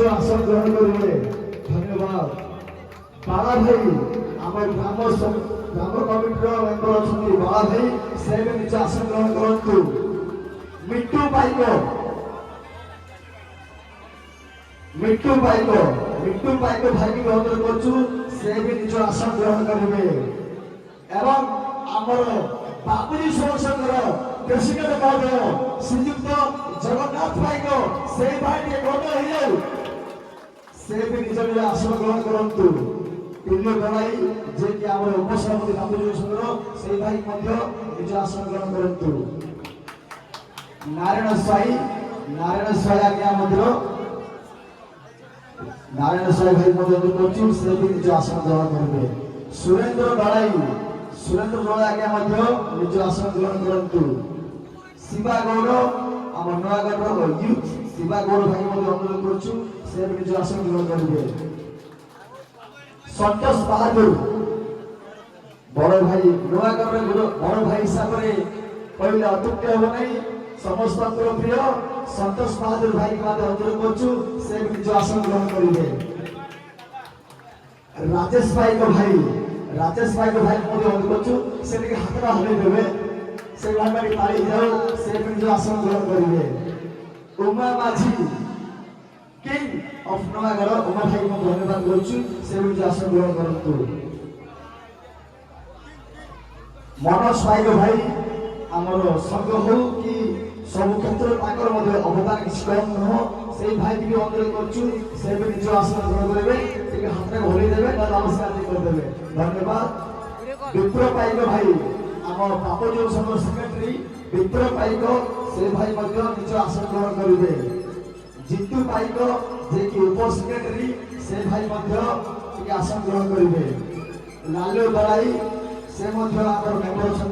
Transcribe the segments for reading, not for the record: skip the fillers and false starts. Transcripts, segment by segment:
आसन ग्रहण करेंगे। धन्यवाद बाला भाई आम ग्राम कमिटी मेम्बर अच्छा बाला भाई से निज आसन ग्रहण करूँ। मिट्टू पाइक भाई की अनुरोध करुँ से भी निज आसन ग्रहण करेंगे। एवं आमर बाबुजी सेवा संघर प्रेसिडेंट महोदय श्रीयुक्त जगन्नाथ भाई को से भाई से भी निज निज आसन ग्रहण करूँ। तुल्य गणाई जे कि आम उपसभापति बाबुजी संघर से भाई निज आसन ग्रहण करूँ। नारायण स्वाई आज्ञा नारायण स्वाई भाई अनुरोध से भी निज आसन ग्रहण करेंगे। सुरेंद्र दड़ाई आज्ञा निज आसन ग्रहण करूँ। शिवा गौड़ आम नयागढ़ यूथ शिवा गौड़ भाई अनुरोध करुँ से भी निज आसन ग्रहण करेंगे। संतोष बहादुर बड़ भाई नयागढ़ बड़ भाई हिसाब से कहले अत्युक्ति हम नहीं समस्त प्रिय संतोष बहादुर भाई को अनुरोध करुँ से भी निज आसन ग्रहण करेंगे। राजेश भाई को भाई अनुरोध करुँ से हाथ हल देवे से पाड़ी जाओ से भी निज आसन ग्रहण करेंगे। उमा माझी किंग ऑफ नयागढ़ उमा भाई को धन्यवाद करुँ से भी निज आसन ग्रहण करूँ। मनोज भाई को भाई आमर संघ हो कि सब क्षेत्र अवदान किसी कम नुह से भाई भी अनुरोध करुँ से भी निज आसन ग्रहण करेंगे। हाथ में हल देवे नमस्कार करदे। धन्यवाद विप्र पाइक भाई आम बाबूजी संघ सेक्रेटरी विप्र पाइक से भाई निज आसन ग्रहण करेंगे। जितु पाइक जे कि उप सेक्रेटरी से भाई आसन ग्रहण करेंगे। लालू दड़ाई से मेम्बर अच्छा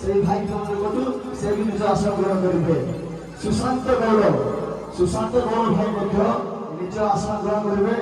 से भाई से भी निज आसन ग्रहण करेंगे। सुशांत गौड़ भाई निज आसन ग्रहण करेंगे।